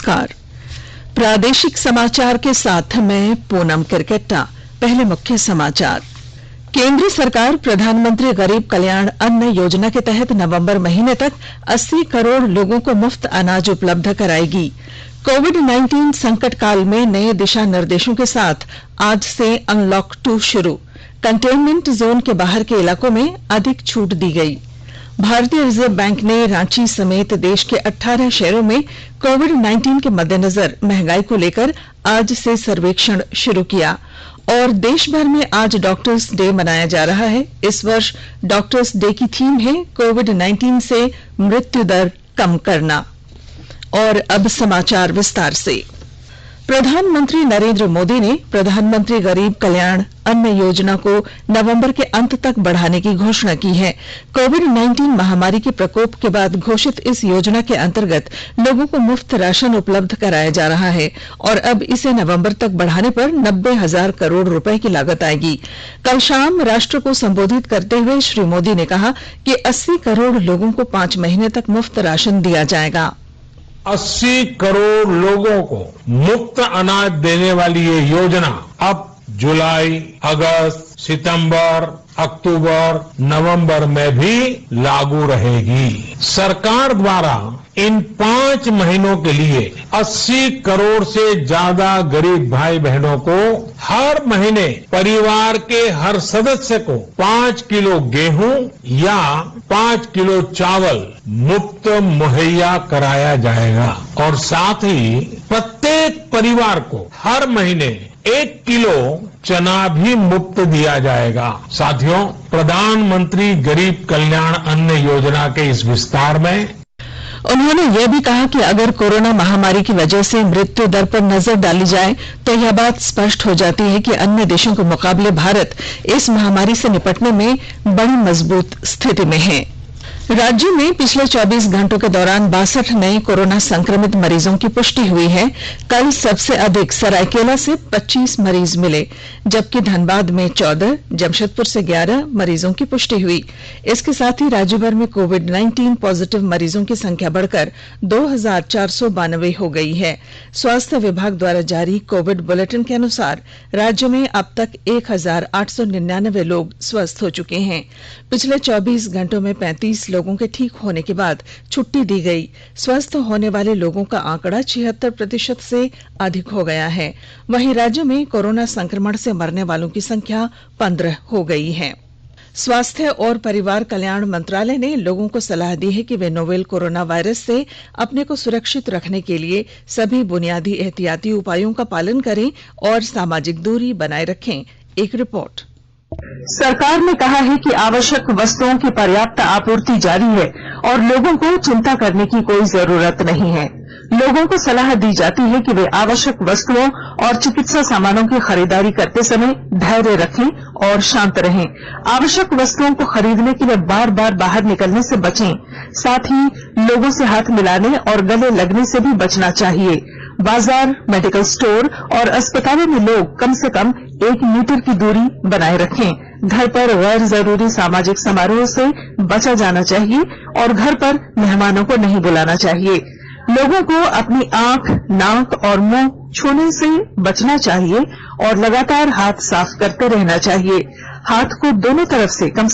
नमस्कार। प्रादेशिक समाचार के साथ मैं पूनम किरकेट्टा। पहले मुख्य समाचार। केंद्र सरकार प्रधानमंत्री गरीब कल्याण अन्न योजना के तहत नवंबर महीने तक 80 करोड़ लोगों को मुफ्त अनाज उपलब्ध कराएगी। कोविड-19 संकट काल में नए दिशा निर्देशों के साथ आज से अनलॉक 2 शुरू। कंटेनमेंट जोन के बाहर के इलाकों में अधिक छूट दी गई। भारतीय रिजर्व बैंक ने रांची समेत देश के 18 शहरों में कोविड-19 के मद्देनजर महंगाई को लेकर आज से सर्वेक्षण शुरू किया। और देश भर में आज डॉक्टर्स डे मनाया जा रहा है। इस वर्ष डॉक्टर्स डे की थीम है कोविड-19 से मृत्यु दर कम करना। और अब समाचार विस्तार से। प्रधानमंत्री नरेंद्र मोदी ने प्रधानमंत्री गरीब कल्याण अन्न योजना को नवंबर के अंत तक बढ़ाने की घोषणा की है। कोविड-19 महामारी के प्रकोप के बाद घोषित इस योजना के अंतर्गत लोगों को मुफ्त राशन उपलब्ध कराया जा रहा है और अब इसे नवंबर तक बढ़ाने पर 90,000 करोड़ रुपए की लागत आएगी। कल शाम राष्ट्र को संबोधित करते हुए श्री मोदी ने कहा कि 80 करोड़ लोगों को 5 महीने तक मुफ्त राशन दिया जाएगा। 80 करोड़ लोगों को मुफ्त अनाज देने वाली ये योजना अब जुलाई, अगस्त, सितंबर, अक्टूबर, नवंबर में भी लागू रहेगी। सरकार द्वारा इन 5 महीनों के लिए 80 करोड़ से ज्यादा गरीब भाई बहनों को हर महीने परिवार के हर सदस्य को 5 किलो गेहूं या 5 किलो चावल मुफ्त मुहैया कराया जाएगा और साथ ही प्रत्येक परिवार को हर महीने 1 किलो चना भी मुफ्त दिया जाएगा। साथियों, प्रधानमंत्री गरीब कल्याण अन्न योजना के इस विस्तार में उन्होंने यह भी कहा कि अगर कोरोना महामारी की वजह से मृत्यु दर पर नजर डाली जाए तो यह बात स्पष्ट हो जाती है कि अन्य देशों के मुकाबले भारत इस महामारी से निपटने में बड़ी मजबूत स्थिति में है। राज्य में पिछले 24 घंटों के दौरान 62 नए कोरोना संक्रमित मरीजों की पुष्टि हुई है। कल सबसे अधिक सरायकेला से 25 मरीज मिले, जबकि धनबाद में 14, जमशेदपुर से 11 मरीजों की पुष्टि हुई। इसके साथ ही राज्य भर में कोविड-19 पॉजिटिव मरीजों की संख्या बढ़कर 2492 हो गई है। स्वास्थ्य विभाग द्वारा जारी कोविड बुलेटिन के अनुसार राज्य में अब तक 1899 लोग स्वस्थ हो चुके हैं। पिछले 24 घंटों में 35 लोगों के ठीक होने के बाद छुट्टी दी गई। स्वस्थ होने वाले लोगों का आंकड़ा 76% से अधिक हो गया है। वहीं राज्य में कोरोना संक्रमण से मरने वालों की संख्या 15 हो गई है। स्वास्थ्य और परिवार कल्याण मंत्रालय ने लोगों को सलाह दी है कि वे नोवेल कोरोना वायरस से अपने को सुरक्षित रखने के लिए सभी बुनियादी एहतियाती उपायों का पालन करें और सामाजिक दूरी बनाए रखें। एक रिपोर्ट। सरकार ने कहा है कि आवश्यक वस्तुओं की पर्याप्त आपूर्ति जारी है और लोगों को चिंता करने की कोई जरूरत नहीं है। लोगों को सलाह दी जाती है कि वे आवश्यक वस्तुओं और चिकित्सा सामानों की खरीदारी करते समय धैर्य रखें और शांत रहें। आवश्यक वस्तुओं को खरीदने के लिए बार बार बाहर निकलने से बचें। साथ ही लोगों से हाथ मिलाने और गले लगने से भी बचना चाहिए। बाजार, मेडिकल स्टोर और अस्पतालों में लोग कम से कम 1 मीटर की दूरी बनाए रखें। घर पर गैर जरूरी सामाजिक समारोह से बचा जाना चाहिए और घर पर मेहमानों को नहीं बुलाना चाहिए। लोगों को अपनी आंख, नाक और मुंह छूने से बचना चाहिए और लगातार हाथ साफ करते रहना चाहिए। हाथ को दोनों तरफ से कम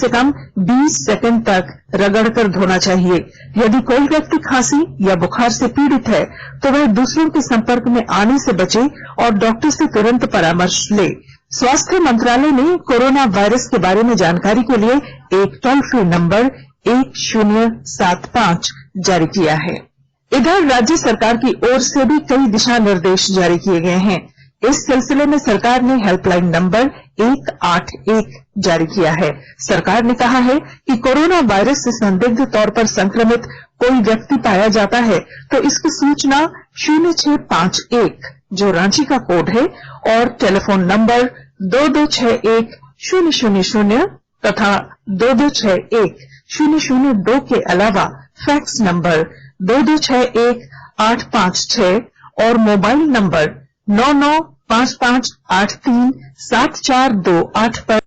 20 सेकंड तक रगड़कर धोना चाहिए। यदि कोई व्यक्ति खांसी या बुखार से पीड़ित है तो वह दूसरों के संपर्क में आने से बचे और डॉक्टर से तुरंत परामर्श ले। स्वास्थ्य मंत्रालय ने कोरोना वायरस के बारे में जानकारी के लिए एक टोल फ्री नंबर 1075 जारी किया है। इधर राज्य सरकार की ओर से भी कई दिशा निर्देश जारी किए गए हैं। इस सिलसिले में सरकार ने हेल्पलाइन नंबर 181 जारी किया है। सरकार ने कहा है कि कोरोना वायरस से संदिग्ध तौर पर संक्रमित कोई व्यक्ति पाया जाता है तो इसकी सूचना 0651 जो रांची का कोड है और टेलीफोन नंबर 2261-000 तथा 2261-002 के अलावा फैक्स नंबर 2261-856 और मोबाइल नंबर 9955837428 पर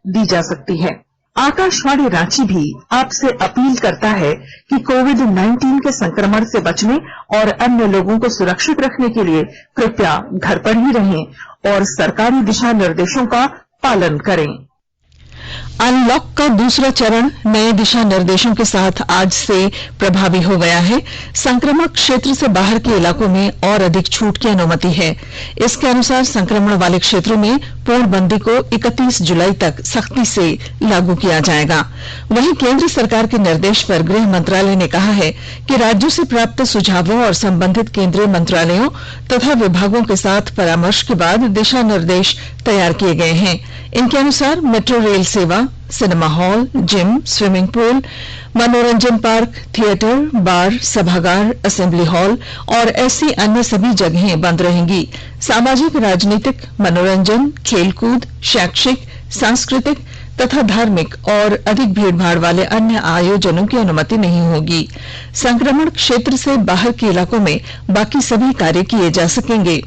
दी जा सकती है। आकाशवाणी रांची भी आपसे अपील करता है कि कोविड-19 के संक्रमण से बचने और अन्य लोगों को सुरक्षित रखने के लिए कृपया घर पर ही रहें और सरकारी दिशा निर्देशों का पालन करें। अनलॉक का दूसरा चरण नए दिशा निर्देशों के साथ आज से प्रभावी हो गया है। संक्रमण क्षेत्र से बाहर के इलाकों में और अधिक छूट की अनुमति है। इसके अनुसार संक्रमण वाले क्षेत्रों में पूर्णबंदी को 31 जुलाई तक सख्ती से लागू किया जाएगा। वहीं केंद्र सरकार के निर्देश पर गृह मंत्रालय ने कहा है कि राज्यों से प्राप्त सुझावों और संबंधित केंद्रीय मंत्रालयों तथा विभागों के साथ परामर्श के बाद दिशा निर्देश तैयार किए गए हैं। इनके अनुसार मेट्रो रेल सेवा, cinema hall, gym, swimming pool, मनोरंजन पार्क, थिएटर, बार, सभागार, असेंबली हॉल और ऐसी अन्य सभी जगहें बंद रहेंगी। सामाजिक, राजनीतिक, मनोरंजन, खेलकूद, शैक्षिक, सांस्कृतिक तथा धार्मिक और अधिक भीड़भाड़ वाले अन्य आयोजनों की अनुमति नहीं होगी। संक्रमण क्षेत्र से बाहर के इलाकों में बाकी सभी कार्य किए जा सकेंगे।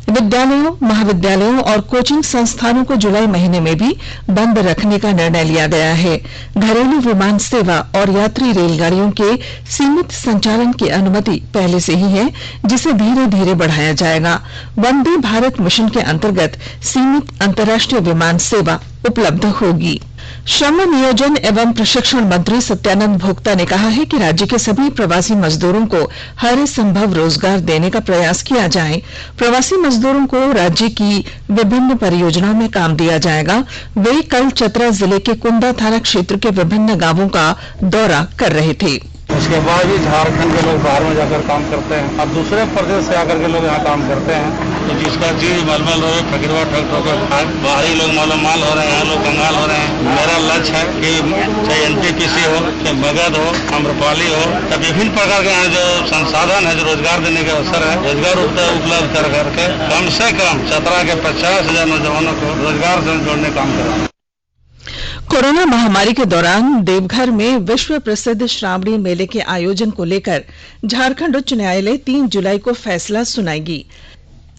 विद्यालयों, महाविद्यालयों और कोचिंग संस्थानों को जुलाई महीने में भी बंद रखने का निर्णय लिया गया है। घरेलू विमान सेवा और यात्री रेलगाड़ियों के सीमित संचालन की अनुमति पहले से ही है, जिसे धीरे धीरे बढ़ाया जाएगा। वंदे भारत मिशन के अंतर्गत सीमित अंतर्राष्ट्रीय विमान सेवा उपलब्ध होगी। श्रम नियोजन एवं प्रशिक्षण मंत्री सत्यानंद भोक्ता ने कहा है कि राज्य के सभी प्रवासी मजदूरों को हर संभव रोजगार देने का प्रयास किया जाए। प्रवासी मजदूरों को राज्य की विभिन्न परियोजनाओं में काम दिया जाएगा। वे कल चतरा जिले के कुंदा थाना क्षेत्र के विभिन्न गांवों का दौरा कर रहे थे। उसके बाद भी झारखंड के लोग बाहर में जाकर काम करते हैं और दूसरे प्रदेश से आकर के लोग यहाँ काम करते हैं। तो जिसका चीज मलमल हो, फकीरवा ठग बाहरी लोग माल हो रहे हैं, लोग कंगाल हो रहे हैं। मेरा लक्ष्य है कि चाहे एनटीपीसी हो, चाहे मगध हो, आम्रपाली हो, तो विभिन्न प्रकार के यहाँ जो संसाधन है, जो रोजगार देने के अवसर है, रोजगार उपलब्ध कर करके कम से कम चतरा के 50,000 नौजवानों को रोजगार से जोड़ने का काम करें। कोरोना महामारी के दौरान देवघर में विश्व प्रसिद्ध श्रावणी मेले के आयोजन को लेकर झारखंड उच्च न्यायालय 3 जुलाई को फैसला सुनाएगी।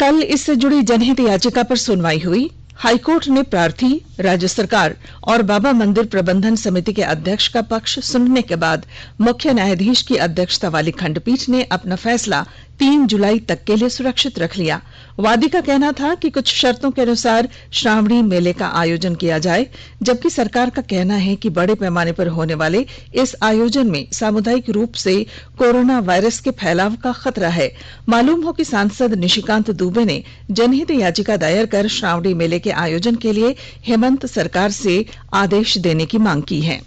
कल इससे जुड़ी जनहित याचिका पर सुनवाई हुई। हाईकोर्ट ने प्रार्थी, राज्य सरकार और बाबा मंदिर प्रबंधन समिति के अध्यक्ष का पक्ष सुनने के बाद मुख्य न्यायाधीश की अध्यक्षता वाली खंडपीठ ने अपना फैसला 3 जुलाई तक के लिए सुरक्षित रख लिया। वादी का कहना था कि कुछ शर्तों के अनुसार श्रावणी मेले का आयोजन किया जाए, जबकि सरकार का कहना है कि बड़े पैमाने पर होने वाले इस आयोजन में सामुदायिक रूप से कोरोना वायरस के फैलाव का खतरा है। मालूम हो कि सांसद निशिकांत दुबे ने जनहित याचिका दायर कर श्रावणी मेले के आयोजन के लिए हेमंत सरकार से आदेश देने की मांग की है।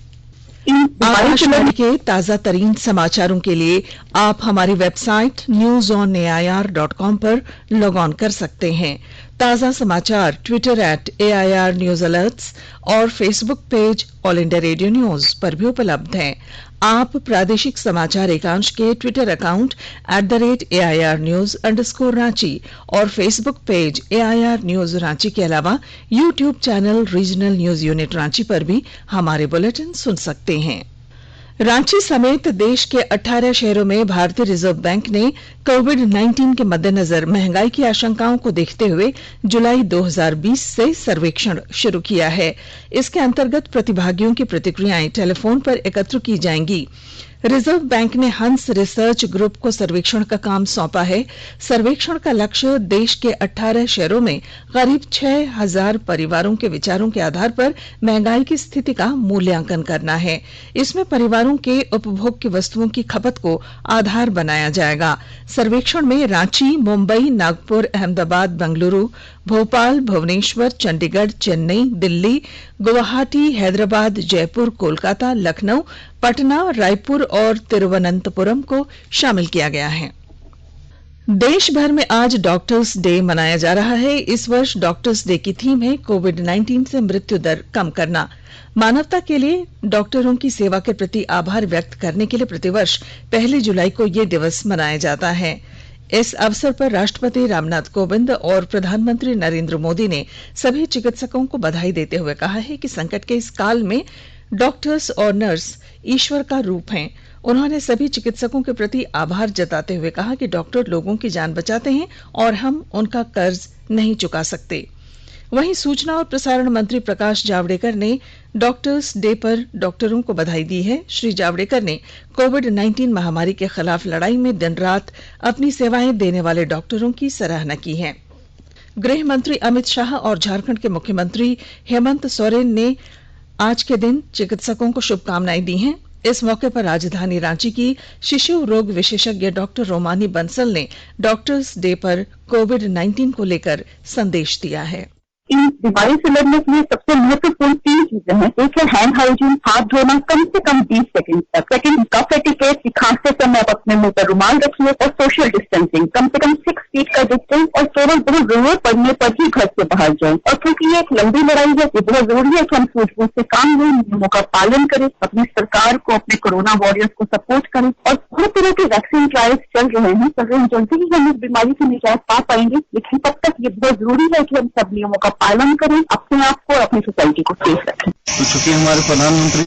आकाशवाणी के ताजा तरीन समाचारों के लिए आप हमारी वेबसाइट newsonair.com पर लॉग ऑन कर सकते हैं। ताजा समाचार ट्विटर @AIR News Alerts और Facebook page all India radio news पर भी उपलब्ध हैं। आप प्रादेशिक समाचार एकांश के ट्विटर अकाउंट @AIR News_Ranchi और Facebook page AIR News Ranchi के अलावा YouTube channel regional news unit Ranchi पर भी हमारे बुलेटिन सुन सकते हैं। रांची समेत देश के 18 शहरों में भारतीय रिजर्व बैंक ने कोविड-19 के मद्देनजर महंगाई की आशंकाओं को देखते हुए जुलाई 2020 से सर्वेक्षण शुरू किया है। इसके अंतर्गत प्रतिभागियों की प्रतिक्रियाएं टेलीफोन पर एकत्र की जाएंगी। रिजर्व बैंक ने हंस रिसर्च ग्रुप को सर्वेक्षण का काम सौंपा है। सर्वेक्षण का लक्ष्य देश के 18 शहरों में करीब 6,000 परिवारों के विचारों के आधार पर महंगाई की स्थिति का मूल्यांकन करना है। इसमें परिवारों के उपभोग की वस्तुओं की खपत को आधार बनाया जाएगा। सर्वेक्षण में रांची, मुंबई, नागपुर, अहमदाबाद, बेंगलुरु, भोपाल, भुवनेश्वर, चंडीगढ़, चेन्नई, दिल्ली, गुवाहाटी, हैदराबाद, जयपुर, कोलकाता, लखनऊ, पटना, रायपुर और तिरुवनंतपुरम को शामिल किया गया है। देश भर में आज डॉक्टर्स डे मनाया जा रहा है। इस वर्ष डॉक्टर्स डे की थीम है कोविड-19 से मृत्यु दर कम करना। मानवता के लिए डॉक्टरों की सेवा के प्रति आभार व्यक्त करने के लिए प्रतिवर्ष 1 जुलाई को यह दिवस मनाया जाता है। इस अवसर पर राष्ट्रपति रामनाथ कोविंद और प्रधानमंत्री नरेंद्र मोदी ने सभी चिकित्सकों को बधाई देते हुए कहा है कि संकट के इस काल में डॉक्टर्स और नर्स ईश्वर का रूप हैं। उन्होंने सभी चिकित्सकों के प्रति आभार जताते हुए कहा कि डॉक्टर लोगों की जान बचाते हैं और हम उनका कर्ज नहीं चुका सकते। वहीं सूचना और प्रसारण मंत्री प्रकाश जावड़ेकर ने डॉक्टर्स डे पर डॉक्टरों को बधाई दी है। श्री जावड़ेकर ने कोविड-19 महामारी के खिलाफ लड़ाई में दिन रात अपनी सेवाएं देने वाले डॉक्टरों की सराहना की है। गृह मंत्री अमित शाह और झारखंड के मुख्यमंत्री हेमंत सोरेन ने आज के दिन चिकित्सकों को शुभकामनाएं दी हैं। इस मौके पर राजधानी रांची की शिशु रोग विशेषज्ञ डॉक्टर रोमानी बंसल ने डॉक्टर्स डे पर कोविड-19 को लेकर संदेश दिया है। इन बीमारी से लड़ने के लिए सबसे महत्वपूर्ण 3 चीजें हैं। एक है हैंड हाइजीन, हाथ धोना कम से कम 20 सेकंड तक। सेकंड, कफ एटिकेट, खांसते समय आप अपने मुंह पर रुमाल रखिए। और सोशल डिस्टेंसिंग, कम से कम 6 फीट का डिस्टेंस। और केवल बहुत जरूरत पड़ने पर ही घर से बाहर जाएं। और क्योंकि ये एक लंबी लड़ाई है, ये बहुत जरूरी है कि हम सूझबूझ से काम लें, नियमों का पालन करें, अपनी सरकार को, अपने कोरोना वॉरियर्स को सपोर्ट करें। और बहुत तरह के वैक्सीन ट्रायल्स चल रहे हैं। जल्दी ही हम इस बीमारी से निजात पा पाएंगे, लेकिन तब तक ये बहुत जरूरी है कि हम सब नियमों का पालन करें, अपने आप को और अपनी सोसाइटी को सेफ रखें। तो चूंकि हमारे प्रधानमंत्री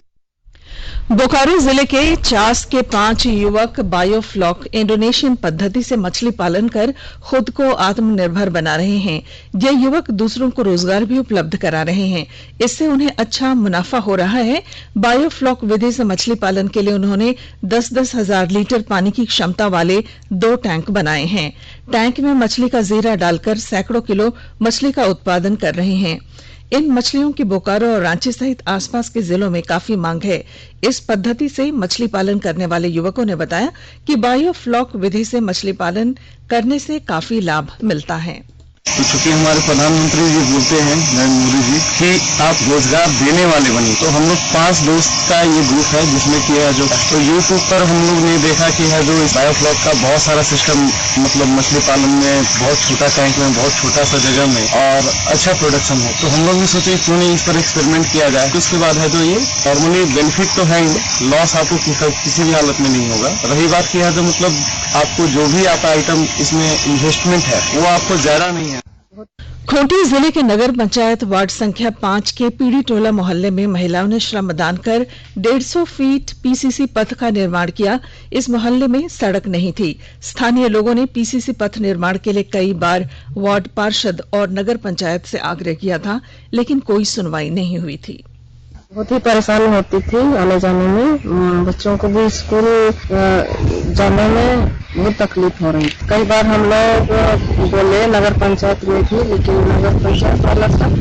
बोकारो जिले के चास के 5 युवक बायोफ्लॉक इंडोनेशियन पद्धति से मछली पालन कर खुद को आत्मनिर्भर बना रहे हैं। ये युवक दूसरों को रोजगार भी उपलब्ध करा रहे हैं। इससे उन्हें अच्छा मुनाफा हो रहा है। बायोफ्लॉक विधि से मछली पालन के लिए उन्होंने 10-10 हजार लीटर पानी की क्षमता वाले 2 टैंक बनाए हैं। टैंक में मछली का जीरा डालकर सैकड़ों किलो मछली का उत्पादन कर रहे हैं। इन मछलियों की बोकारो और रांची सहित आसपास के जिलों में काफी मांग है। इस पद्धति से मछली पालन करने वाले युवकों ने बताया कि बायोफ्लॉक विधि से मछली पालन करने से काफी लाभ मिलता है। तो चूंकि हमारे प्रधानमंत्री जी बोलते हैं नरेंद्र मोदी जी कि आप रोजगार देने वाले बनिए, तो हम लोग 5 दोस्त का ये ग्रुप है जिसमें कि है जो तो यूट्यूब पर हम लोग ने देखा कि है जो इस बायोफ्लॉक का बहुत सारा सिस्टम, मतलब मछली पालन में बहुत छोटा टैंक में बहुत छोटा सा जगह में और अच्छा प्रोडक्शन है, तो हम लोग भी सोचे क्यों नहीं इस पर एक्सपेरिमेंट किया जाए। तो उसके बाद है जो ये नॉर्मली बेनिफिट तो है ही, लॉस आपको किसी भी हालत में नहीं होगा। रही बात की है जो मतलब आपको जो भी आपका आइटम इसमें इन्वेस्टमेंट है वो आपको ज्यादा नहीं है। खूंटी जिले के नगर पंचायत वार्ड संख्या 5 के पीड़ी टोला मोहल्ले में महिलाओं ने श्रमदान कर 150 फीट पीसीसी पथ का निर्माण किया। इस मोहल्ले में सड़क नहीं थी। स्थानीय लोगों ने पीसीसी पथ निर्माण के लिए कई बार वार्ड पार्षद और नगर पंचायत से आग्रह किया था, लेकिन कोई सुनवाई नहीं हुई थी। बहुत ही परेशानी होती थी आने जाने में, बच्चों को भी स्कूल जाने में बहुत तकलीफ हो रही। कई बार हम लोग बोले नगर पंचायत में भी, लेकिन नगर पंचायत वाला सब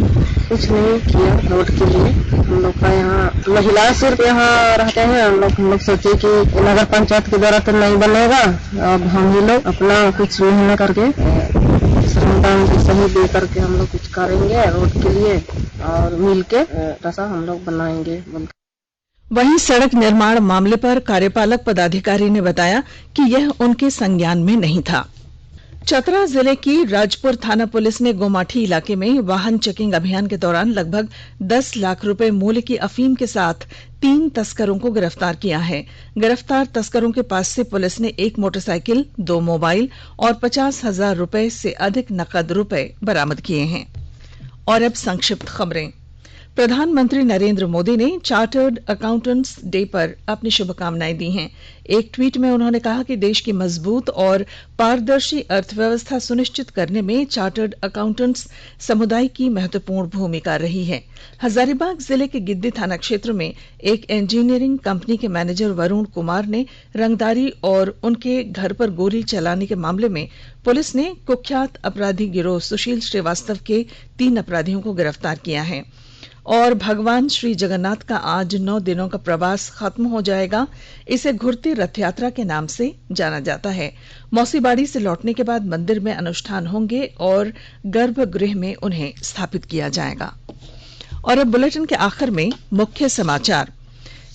कुछ नहीं किया रोड के लिए। हम लोग का यहाँ महिला सिर्फ यहाँ रहते हैं। हम लोग सोचे कि नगर पंचायत के द्वारा तो नहीं बनेगा, अब हम ही लोग अपना कुछ मेहनत करके श्रमदान सही दे करके हम लोग कुछ करेंगे रोड के लिए और मिलके ऐसा हम लोग बनाएंगे। वहीं सड़क निर्माण मामले पर कार्यपालक पदाधिकारी ने बताया कि यह उनके संज्ञान में नहीं था। चतरा जिले की राजपुर थाना पुलिस ने गोमाठी इलाके में वाहन चेकिंग अभियान के दौरान लगभग 10 लाख रुपए मूल्य की अफीम के साथ 3 तस्करों को गिरफ्तार किया है। गिरफ्तार तस्करों के पास से पुलिस ने 1 मोटरसाइकिल, 2 मोबाइल और 50,000 रुपए से अधिक नकद रुपए बरामद किए हैं। और अब संक्षिप्त खबरें। प्रधानमंत्री नरेंद्र मोदी ने चार्टर्ड अकाउंटेंट्स डे पर अपनी शुभकामनाएं दी हैं। एक ट्वीट में उन्होंने कहा कि देश की मजबूत और पारदर्शी अर्थव्यवस्था सुनिश्चित करने में चार्टर्ड अकाउंटेंट्स समुदाय की महत्वपूर्ण भूमिका रही है। हजारीबाग जिले के गिद्दी थाना क्षेत्र में एक इंजीनियरिंग कंपनी के मैनेजर वरुण कुमार ने रंगदारी और उनके घर पर गोली चलाने के मामले में पुलिस ने कुख्यात अपराधी गिरोह सुशील श्रीवास्तव के 3 अपराधियों को गिरफ्तार किया है। और भगवान श्री जगन्नाथ का आज 9 दिनों का प्रवास खत्म हो जाएगा। इसे घुरती रथ यात्रा के नाम से जाना जाता है। मौसीबाड़ी से लौटने के बाद मंदिर में अनुष्ठान होंगे और गर्भगृह में उन्हें स्थापित किया जाएगा। और अब बुलेटिन के आखिर में मुख्य समाचार।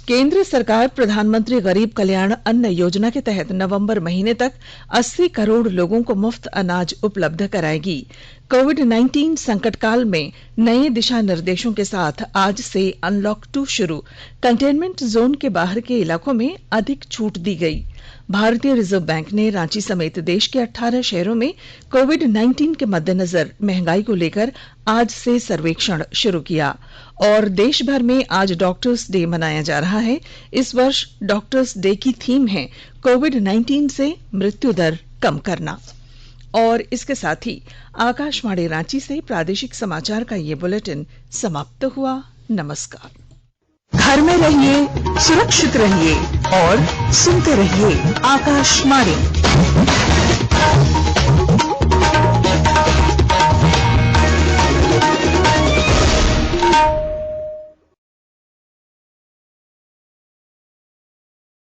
केंद्र सरकार प्रधानमंत्री गरीब कल्याण अन्न योजना के तहत नवंबर महीने तक 80 करोड़ लोगों को मुफ्त अनाज उपलब्ध कराएगी। कोविड-19 संकट काल में नए दिशा निर्देशों के साथ आज से अनलॉक 2 शुरू। कंटेनमेंट जोन के बाहर के इलाकों में अधिक छूट दी गई। भारतीय रिजर्व बैंक ने रांची समेत देश के 18 शहरों में कोविड-19 के मद्देनजर महंगाई को लेकर आज से सर्वेक्षण शुरू किया। और देश भर में आज डॉक्टर्स डे मनाया जा रहा है। इस वर्ष डॉक्टर्स डे की थीम है कोविड-19 से मृत्यु दर कम करना। और इसके साथ ही आकाशवाणी रांची से प्रादेशिक समाचार का ये बुलेटिन समाप्त हुआ। नमस्कार। घर में रहिए, सुरक्षित रहिए और सुनते रहिए आकाशवाणी।